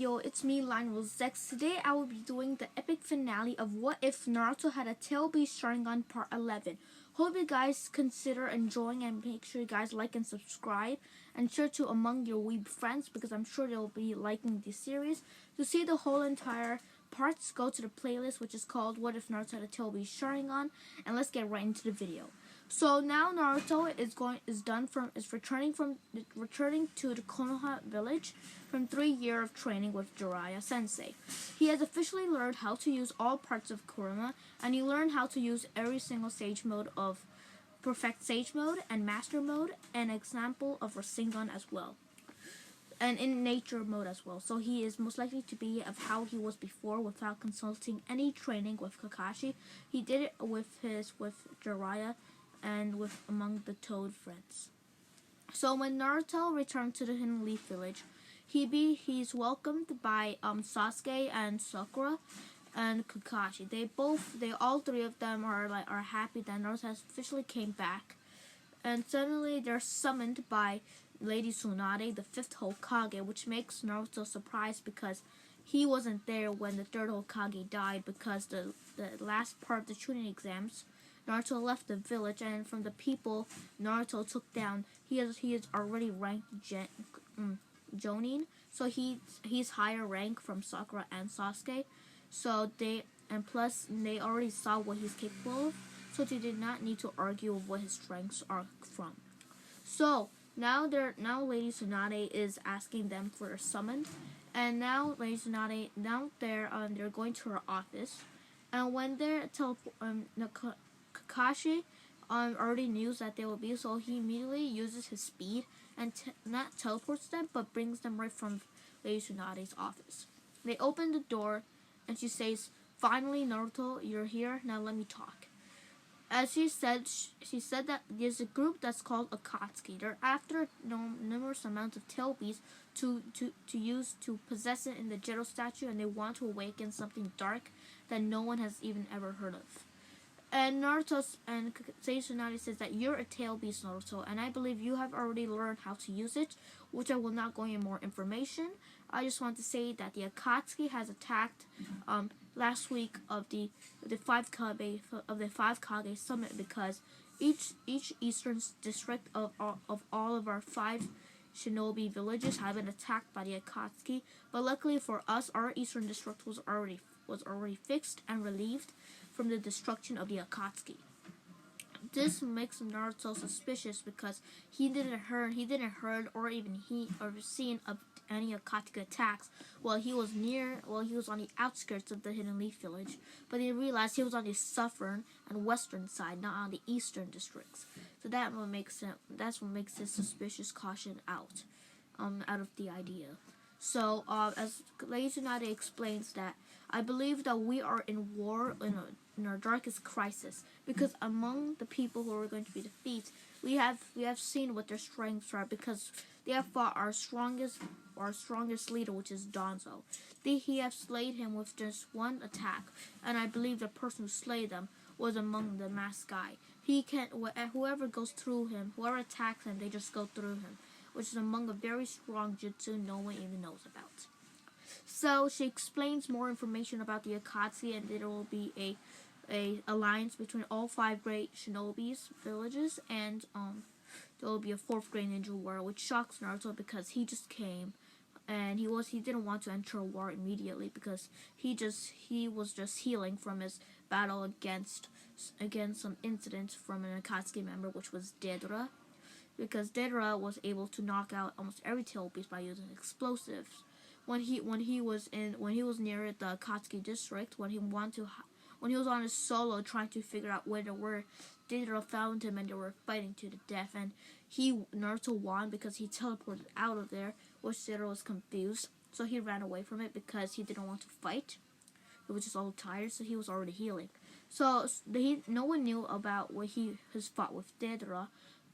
Yo, it's me, Lionel Zex. Today I will be doing the epic finale of What If Naruto Had a Tail-Based Sharingan Part 11. Hope you guys consider enjoying and make sure you guys like and subscribe and share to among your weeb friends because I'm sure they'll be liking this series. To see the whole entire parts, go to the playlist which is called What If Naruto Had a Tail-Based Sharingan, and let's get right into the video. So now Naruto is returning to the Konoha village from 3 years of training with Jiraiya Sensei. He has officially learned how to use all parts of Kurama, and he learned how to use every single sage mode of Perfect Sage Mode and Master Mode, an example of Sharingan as well, and in Nature Mode as well. So he is most likely to be of how he was before without consulting any training with Kakashi. He did it with Jiraiya and with among the Toad friends. So when Naruto returned to the Hidden Leaf Village, he's welcomed by Sasuke and Sakura and Kakashi. All three of them are happy that Naruto has officially came back. And suddenly they're summoned by Lady Tsunade, the fifth Hokage, which makes Naruto surprised because he wasn't there when the third Hokage died, because the last part of the Chunin exams, Naruto left the village, and from the people Naruto took down, he is already ranked Jonin, so he's higher rank from Sakura and Sasuke. So they already saw what he's capable of, so they did not need to argue of what his strengths are from. So now Lady Tsunade is asking them for a summon, and now Lady Tsunade they're going to her office, and when they're Kakashi already knew that they will be, so he immediately uses his speed and not teleports them, but brings them right from Lady Tsunade's office. They open the door, and she says, "Finally, Naruto, you're here. Now let me talk." As she said that there's a group that's called Akatsuki. They're after numerous amounts of tail beasts to use to possess it in the Jiro statue, and they want to awaken something dark that no one has even ever heard of. And Naruto and Lady Tsunade says that you're a tail beast, Naruto, and I believe you have already learned how to use it, which I will not go into more information. I just want to say that the Akatsuki has attacked last week of the five Kage summit, because each eastern district of all of our 5 shinobi villages have been attacked by the Akatsuki. But luckily for us, our eastern district was already fixed and relieved from the destruction of the Akatsuki. This makes Naruto suspicious because he didn't heard or seen of any Akatsuki attacks while he was on the outskirts of the Hidden Leaf Village. But he realized he was on the southern and western side, not on the eastern districts. So that's what makes his suspicious caution out of the idea. So as Lady Tsunade explains that, I believe that we are in war, in our darkest crisis, because among the people who are going to be defeated, we have seen what their strengths are, because they have fought our strongest leader, which is Danzo. He have slayed him with just one attack, and I believe the person who slayed them was among the masked guy. Whoever goes through him, whoever attacks him, they just go through him, which is among a very strong jutsu no one even knows about. So she explains more information about the Akatsuki, and there will be a alliance between all 5 great shinobi's villages, and there will be a 4th great ninja war, which shocks Naruto because he just came and he didn't want to enter a war immediately, because he was just healing from his battle against some incidents from an Akatsuki member, which was Deidara, because Deidara was able to knock out almost every tail beast by using explosives. When he was near the Akatsuki district, when he was on his solo trying to figure out where they were, Deidara found him and they were fighting to the death, and Naruto won because he teleported out of there, which Deidara was confused, so he ran away from it because he didn't want to fight. He was just all tired, so he was already healing. So no one knew about what he has fought with Deidara,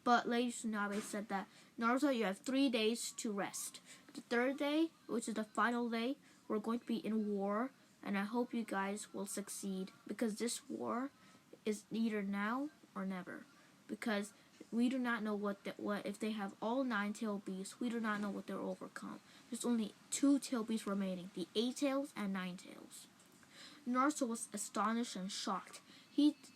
but Lady Tsunade said that, Naruto, you have 3 days to rest. The 3rd day, which is the final day, we're going to be in war, and I hope you guys will succeed, because this war is either now or never, because we do not know what if they have all 9 tail beasts. We do not know what they'll overcome. there's only two tail beasts remaining, the 8 tails and 9 tails. Naruto was astonished and shocked.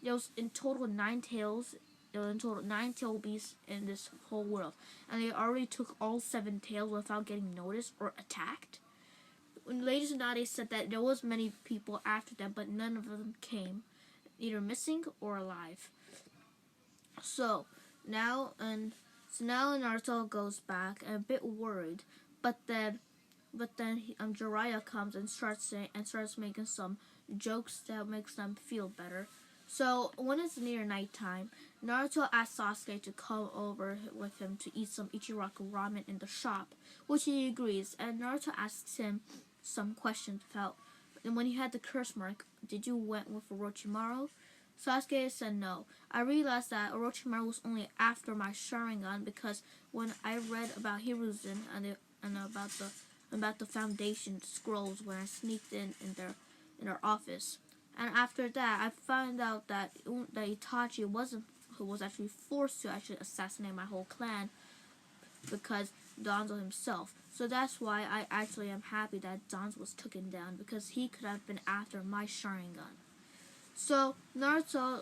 There was in total 9 tails. There were in total 9 tail beasts in this whole world, and they already took all 7 tails without getting noticed or attacked. When Lady Tsunade said that there was many people after them, but none of them came, either missing or alive. So now Naruto goes back and a bit worried, but then Jiraiya comes and starts making some jokes that makes them feel better. So when it's near nighttime, Naruto asks Sasuke to come over with him to eat some Ichiraku ramen in the shop, which he agrees. And Naruto asks him some questions about. And when he had the curse mark, did you went with Orochimaru? Sasuke said no. I realized that Orochimaru was only after my Sharingan because when I read about Hiruzen and about the Foundation scrolls when I sneaked in their office. And after that, I found out that Itachi who was actually forced to actually assassinate my whole clan because Danzo himself. So that's why I actually am happy that Danzo was taken down because he could have been after my Sharingan. So Naruto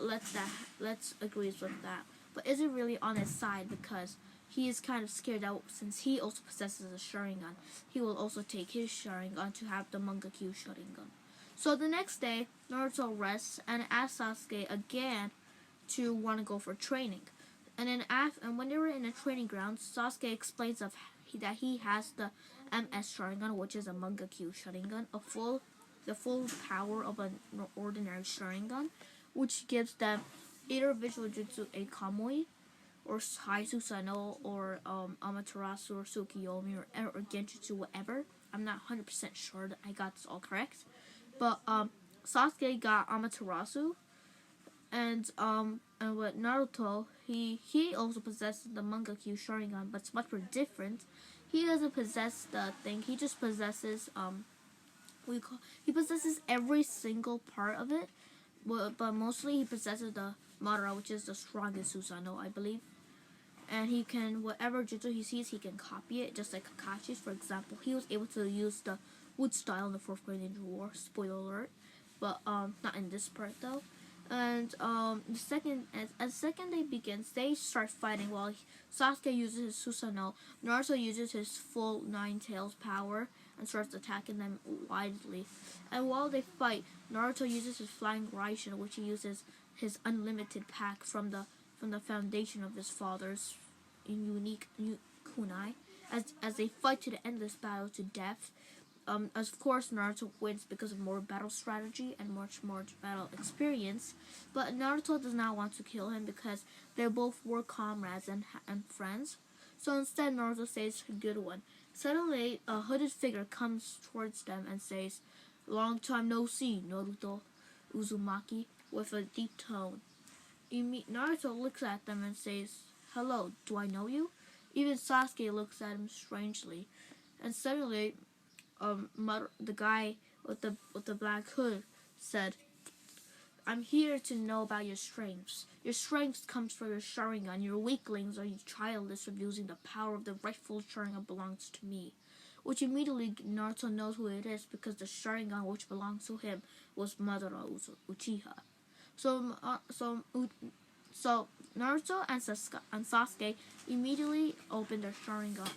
agrees with that, but isn't really on his side because he is kind of scared that since he also possesses a Sharingan, he will also take his Sharingan to have the Mangekyo Sharingan. So the next day, Naruto rests and asks Sasuke again to want to go for training. And then when they were in the training ground, Sasuke explains that he has the MS Sharingan, which is a Mangekyo Sharingan, the full power of an ordinary Sharingan, which gives them either Visual Jutsu a Kamui, or Hai Susanoo, or Amaterasu, or Tsukiyomi, or Genjutsu, whatever. I'm not 100% sure that I got this all correct. But Sasuke got Amaterasu, and with Naruto, he also possesses the Mangekyo Sharingan, but it's much more different. He doesn't possess the thing. He just possesses he possesses every single part of it, but mostly he possesses the Madara, which is the strongest Susanoo, I believe. And he can, whatever jutsu he sees, he can copy it, just like Kakashi's. For example, he was able to use the wood style in the 4th grade Ninja War. Spoiler alert, but not in this part though. And the second day begins, they start fighting while Sasuke uses his Susanoo. Naruto uses his full 9 tails power and starts attacking them widely. And while they fight, Naruto uses his flying Raishin, which he uses his unlimited pack from the foundation of his father's unique kunai, as they fight to the endless battle to death. Of course, Naruto wins because of more battle strategy and much more battle experience, but Naruto does not want to kill him because they both were comrades and friends. So instead, Naruto says, "Good one." Suddenly, a hooded figure comes towards them and says, "Long time no see, Naruto." Uzumaki, with a deep tone. Naruto looks at them and says, "Hello, do I know you?" Even Sasuke looks at him strangely, and suddenly, the guy with the black hood said, "I'm here to know about your strengths. Your strength comes from your Sharingan. Your weaklings are you childless of using the power of the rightful Sharingan belongs to me." Which immediately Naruto knows who it is because the Sharingan which belongs to him was Madara Uchiha. So Naruto and Sasuke immediately open their Sharingan,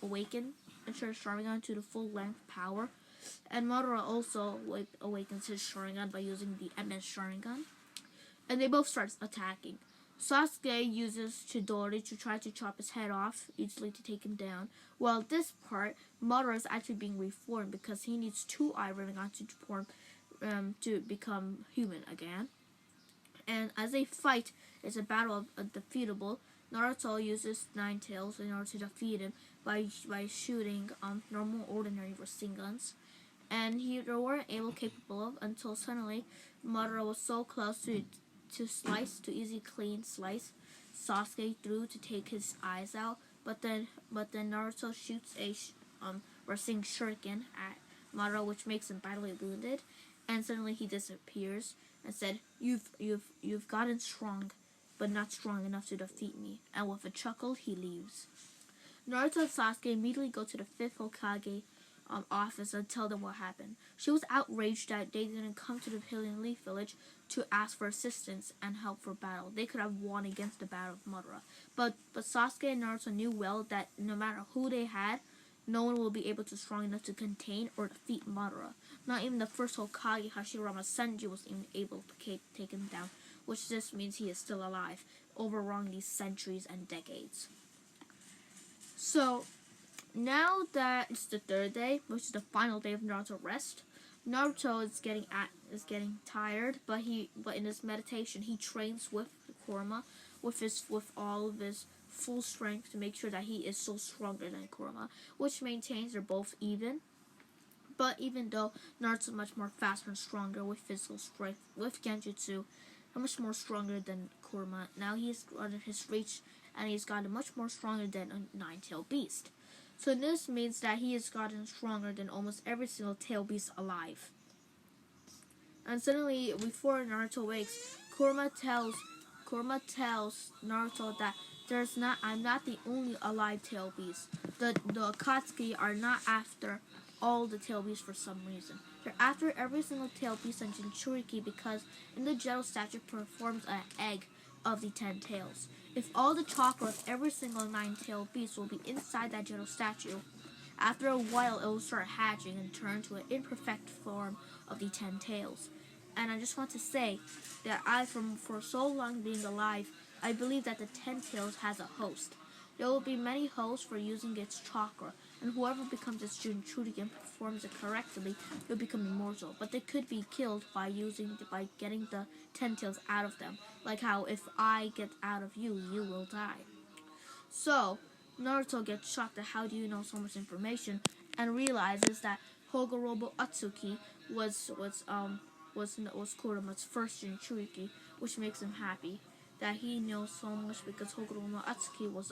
awaken their Sharingan to the full length power, and Madara also awakens his Sharingan by using the MS Sharingan, and they both start attacking. Sasuke uses Chidori to try to chop his head off, easily to take him down, while this part, Madara is actually being reformed because he needs 2 eye Rinnegan to become human again. And as they fight, it's a battle of undefeatable. Naruto uses 9 tails in order to defeat him by shooting normal ordinary Rasengan's. And they weren't capable of until suddenly Madara was so close to easy clean slice Sasuke through to take his eyes out, but then Naruto shoots a Rasengan shuriken at Madara, which makes him badly wounded, and suddenly he disappears and said, "You've gotten strong, but not strong enough to defeat me." And with a chuckle, he leaves. Naruto and Sasuke immediately go to the 5th Hokage office and tell them what happened. She was outraged that they didn't come to the Hylian Leaf Village to ask for assistance and help for battle. They could have won against the Battle of Madara. But Sasuke and Naruto knew well that no matter who they had, no one will be able to strong enough to contain or defeat Madara. Not even the first Hokage, Hashirama Senju, was even able to take him down, which just means he is still alive, overrun these centuries and decades. So, now that it's the 3rd day, which is the final day of Naruto rest, Naruto is getting tired, but in his meditation he trains with Kurama, with all of his full strength to make sure that he is so stronger than Kurama, which maintains they're both even. But even though Naruto's much more faster and stronger with physical strength, with Genjutsu, much more stronger than Kurama, now he's under his reach, and he's gotten much more stronger than a 9-tailed beast. So this means that he has gotten stronger than almost every single tail beast alive. And suddenly, before Naruto wakes, Kurama tells Naruto that I'm not the only alive tail beast. The Akatsuki are not after all the tail beasts for some reason. They're after every single tail beast and Jinchuriki because in the Geto statue performs an egg of the 10 tails. If all the chakra of every single 9-tailed beast will be inside that Geto statue, after a while it will start hatching and turn to an imperfect form of the 10 tails. And I just want to say that for so long being alive, I believe that the 10 tails has a host. There will be many hosts for using its chakra, and whoever becomes its Jinchuriki and performs it correctly will become immortal. But they could be killed by getting the 10 tails out of them. Like how if I get out of you, you will die. So Naruto gets shocked at how do you know so much information, and realizes that Hogorobo Atsuki was Kurama's first Jinchuriki, which makes him happy that he knows so much because Hogorobo Atsuki was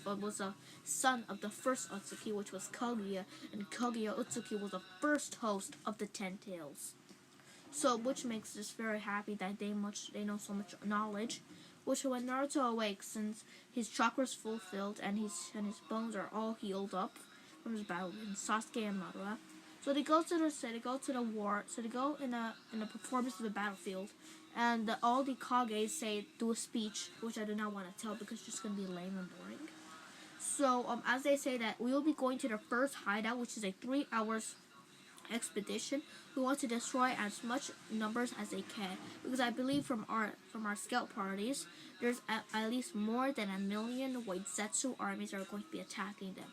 was a son of the first Atsuki, which was Kaguya, and Kaguya Utsuki was the first host of the 10 tails. So, which makes us very happy that they know so much knowledge. Which when Naruto awakes, since his chakras fulfilled and his bones are all healed up from his battle with Sasuke and Madara, so they go to the war. So they go in a performance of the battlefield, and all the Kages do a speech, which I do not want to tell because it's just gonna be lame and boring. So as they say that we will be going to the first hideout, which is a 3 hours expedition. We want to destroy as much numbers as they can, because I believe from our scout parties, there's at least more than 1 million White Zetsu armies that are going to be attacking them.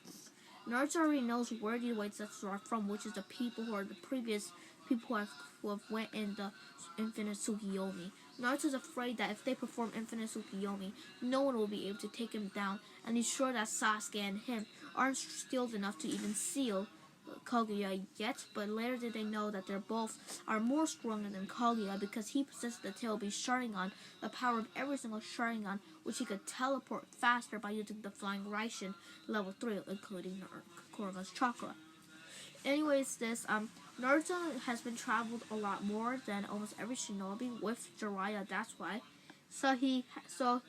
Naruto already knows where the White Zetsu are from, which is the people who are the previous people who have went in the Infinite Tsukiyomi. Naruto's afraid that if they perform Infinite Tsukiyomi, no one will be able to take him down, and he's sure that Sasuke and him aren't skilled enough to even seal Kaguya yet, but later did they know that they're both are more stronger than Kaguya because he possesses the tail beast Sharingan, the power of every single Sharingan, which he could teleport faster by using the Flying Raishin level 3, including Kurama's chakra. Anyways, Naruto has been traveled a lot more than almost every shinobi with Jiraiya, that's why. So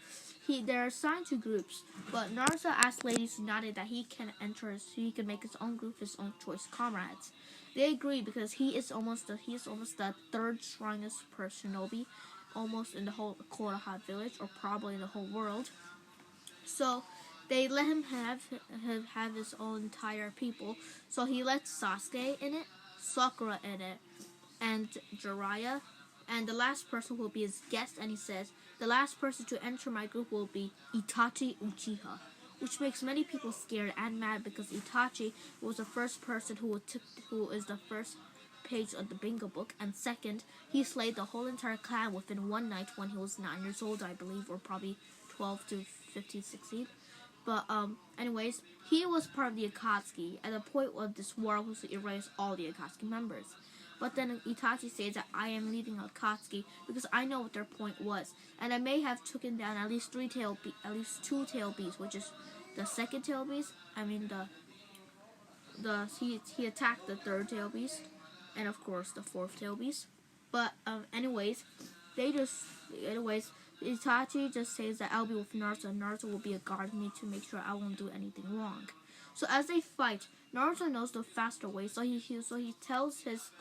they're assigned to groups, but Naruto asked Lady Tsunade that he can make his own group, his own choice comrades. They agree because he is almost the 3rd strongest shinobi, almost in the whole Konoha village, or probably in the whole world. So they let him have his own entire people. So he lets Sasuke in it, Sakura in it, and Jiraiya, and the last person will be his guest, and he says, the last person to enter my group will be Itachi Uchiha, which makes many people scared and mad because Itachi was the first person who is the first page of the bingo book, and second, he slayed the whole entire clan within one night when he was 9 years old, I believe, or probably 12 to 15, 16. But anyways, he was part of the Akatsuki, and the point of this war was to erase all the Akatsuki members. But then Itachi says that I am leaving Akatsuki because I know what their point was, and I may have taken down at least 2 tail beasts, which is the 2nd tail beast. I mean he attacked the 3rd tail beast, and of course the 4th tail beast. But anyways, Itachi just says that I'll be with Naruto, and Naruto will be a guard me to make sure I won't do anything wrong. So as they fight, Naruto knows the faster way, so he tells his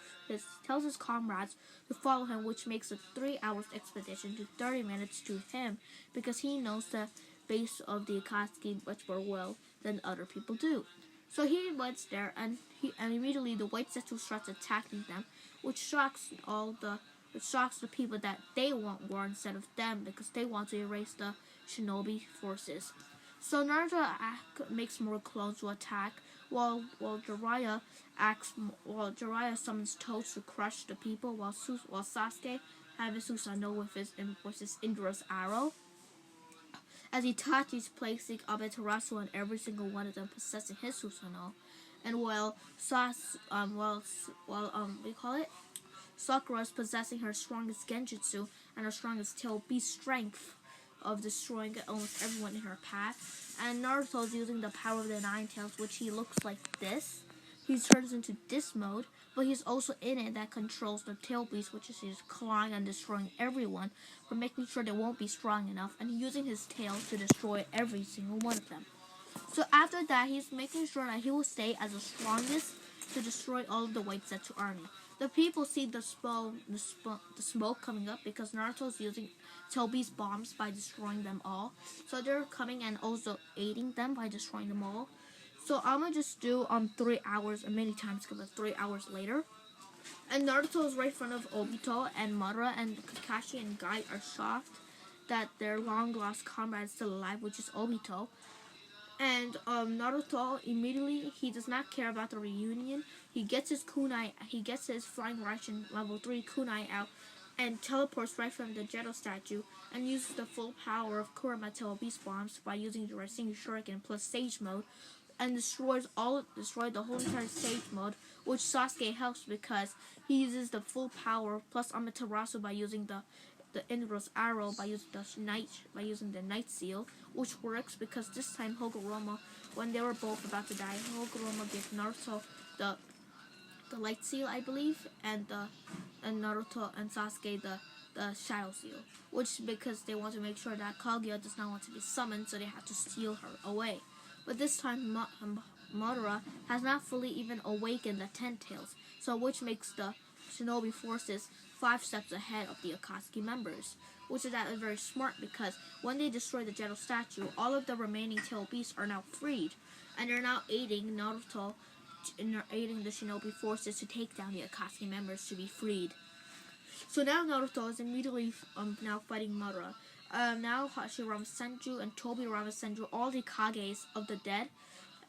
comrades to follow him, which makes a 3 hours expedition to 30 minutes to him, because he knows the base of the Akatsuki much more well than other people do. So he went there, and immediately the White Zetsu starts attacking them, which shocks the people that they want war instead of them, because they want to erase the shinobi forces. So Naruto makes more clones to attack, while Jiraiya summons Toads to crush the people, while Sasuke has Susanoo with his Indra's arrow. As Itachi's placing Amaterasu on every single one of them, possessing his Susanoo, and while Sakura is possessing her strongest Genjutsu and her strongest tail beast strength of destroying almost everyone in her path. And Naruto is using the power of the Nine Tails, which he looks like this. He turns into this mode, but he's also in it that controls the tail beast, which is just clawing and destroying everyone for making sure they won't be strong enough, and using his tail to destroy every single one of them. So after that, he's making sure that he will stay as the strongest to destroy all of the White Zetsu army. The people see the smoke coming up because Naruto's using tail beast bombs by destroying them all. So they're coming and also aiding them by destroying them all. So I'm gonna just do 3 hours and many times because 3 hours later. And Naruto is right in front of Obito, and Madara and Kakashi and Guy are shocked that their long lost comrade is still alive, which is Obito. And Naruto immediately, he does not care about the reunion. He gets his flying Raishin level 3 kunai out and teleports right from the Gedo statue and uses the full power of Kurama Tail Beast Bombs by using the Rasengan Shuriken plus Sage Mode, and destroyed the whole entire Sage Mode, which Sasuke helps because he uses the full power plus Amaterasu by using the Indra's arrow by using the Night Seal, which works because this time Hogoromo, when they were both about to die, Hogoromo gave Naruto the Light Seal, I believe, and Naruto and Sasuke the Shadow Seal, which because they want to make sure that Kaguya does not want to be summoned, so they have to steal her away. But this time Madara has not fully even awakened the Ten Tails, so which makes the shinobi forces 5 steps ahead of the Akatsuki members, which is very smart because when they destroy the Gedo statue, all of the remaining tail beasts are now freed, and they're now aiding Naruto, aiding the shinobi forces to take down the Akatsuki members to be freed. So now Naruto is immediately now fighting Madara. Now Hashirama Senju and Tobirama Senju, all the Kages of the dead,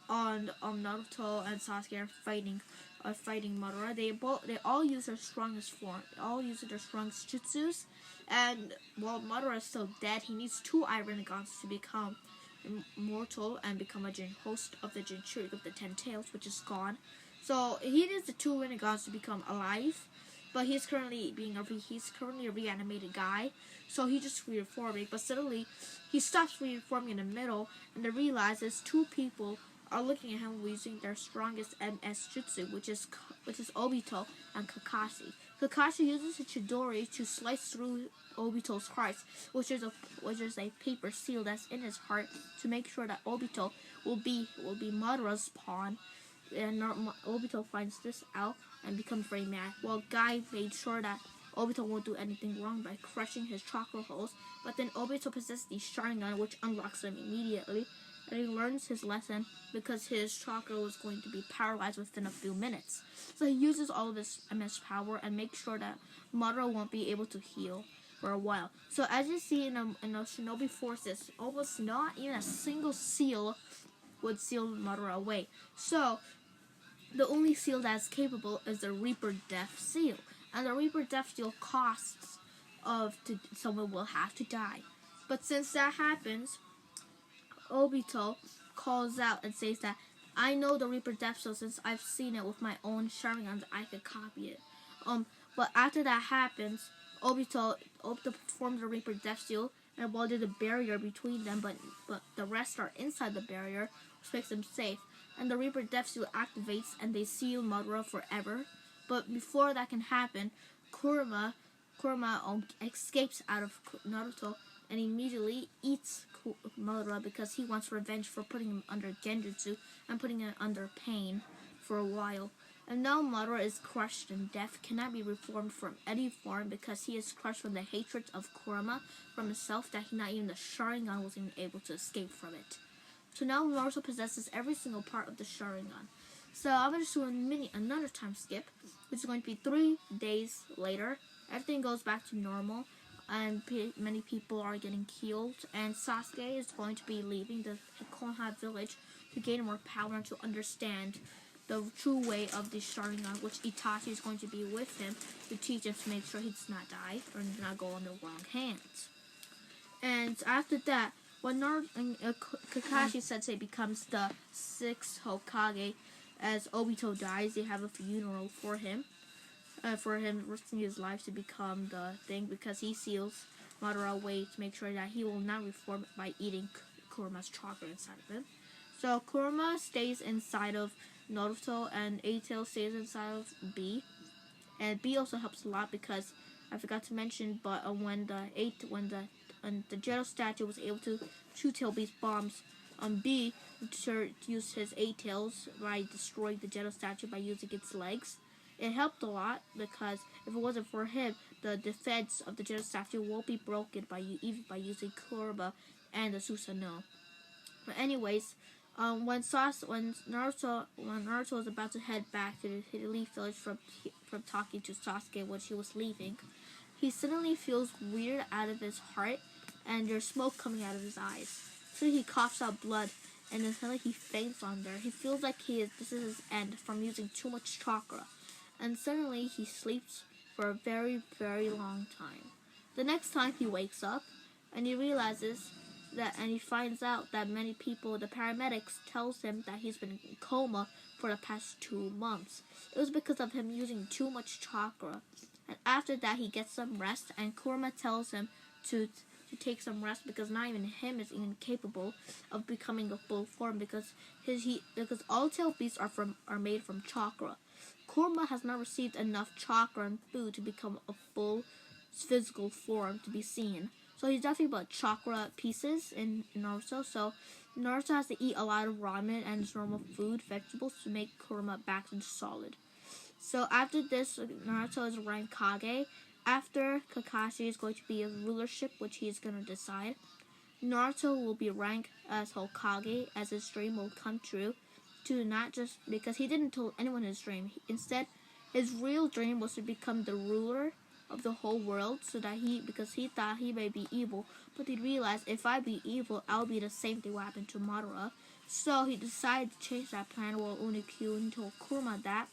on Naruto and Sasuke are fighting Madara. They all use their strongest form. They all use their strongest jutsus. And while Madara is still dead, he needs 2 Iron Gods to become immortal and become a host of the Jinchuriki of the Ten Tails, which is gone. So he needs the 2 Renegades to become alive. But he's currently a reanimated guy, so he just reforming. But suddenly, he stops reforming in the middle, and they realizes 2 people are looking at him using their strongest MS Jutsu, which is Obito and Kakashi. Kakashi uses his Chidori to slice through Obito's heart, which is a paper seal that's in his heart to make sure that Obito will be Madara's pawn. And Obito finds this out and becomes very mad. While Guy made sure that Obito won't do anything wrong by crushing his chakra holes, but then Obito possesses the Sharingan, which unlocks them immediately, and he learns his lesson because his chakra was going to be paralyzed within a few minutes. So he uses all of his MS power and makes sure that Madara won't be able to heal for a while. So as you see in the shinobi forces, almost not even a single seal would seal Madara away. So the only seal that's capable is the Reaper Death Seal. And the Reaper Death Seal costs someone will have to die. But since that happens, Obito calls out and says that I know the Reaper Death Seal since I've seen it with my own Sharingan, I could copy it. But after that happens, Obito performs the Reaper Death Seal, and while there's a barrier between them, but the rest are inside the barrier, which makes them safe. And the Reaper Death Seal activates, and they seal Madara forever. But before that can happen, Kurama escapes out of Naruto and immediately eats Madara because he wants revenge for putting him under genjutsu and putting him under pain for a while. And now Madara is crushed and death cannot be reformed from any form because he is crushed from the hatred of Kurama from himself that not even the Sharingan was even able to escape from it. So now Naruto possesses every single part of the Sharingan. So I'm going to do another time skip, which is going to be 3 days later. Everything goes back to normal, and many people are getting healed, and Sasuke is going to be leaving the Konoha village to gain more power and to understand the true way of the Sharingan, which Itachi is going to be with him to teach him to make sure he does not die or does not go in the wrong hands. And after that, when Kakashi Sensei becomes the 6th Hokage, as Obito dies, they have a funeral for him risking his life to become the thing because he seals Madara away to make sure that he will not reform by eating Kurama's chakra inside of him. So Kurama stays inside of Naruto and A-Tail stays inside of B. And B also helps a lot because I forgot to mention, but when the Geto statue was able to shoot Tail B's bombs, B used his A-Tails by destroying the Geto statue by using its legs. It helped a lot because if it wasn't for him, the defense of the Geto statue won't be broken even by using Kurama and the Susanoo. But anyways, when Naruto was about to head back to the Leaf Village from talking to Sasuke when she was leaving, he suddenly feels weird out of his heart, and there's smoke coming out of his eyes. So he coughs out blood, and then suddenly he faints on there. He feels like this is his end from using too much chakra, and suddenly he sleeps for a very, very long time. The next time he wakes up, and he realizes and he finds out that many people, the paramedics, tells him that he's been in coma for the past 2 months. It was because of him using too much chakra. And after that, he gets some rest, and Kurama tells him to take some rest because not even him is even capable of becoming a full form because all tail beasts are made from chakra. Kurama has not received enough chakra and food to become a full physical form to be seen. So he's definitely about chakra pieces in Naruto. So Naruto has to eat a lot of ramen and just normal food, vegetables, to make Kurama back into solid. So after this, Naruto is ranked Kage. After Kakashi is going to be a rulership, which he is going to decide. Naruto will be ranked as Hokage, as his dream will come true. Not just because he didn't tell anyone his dream. Instead, his real dream was to become the ruler of the whole world, because he thought he may be evil, but he realized if I be evil, I'll be the same thing what happened to Madara. So he decided to change that plan while Unikyu told Kurama that.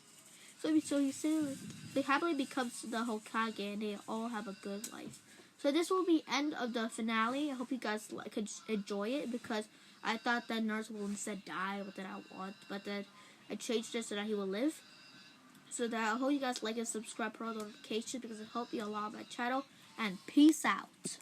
So he happily becomes the Hokage and they all have a good life. So this will be end of the finale. I hope you guys could enjoy it because I thought that Naruto will instead die, but then I changed it so that he will live. So that I hope you guys like and subscribe for all notifications because it helps me a lot on my channel. And peace out.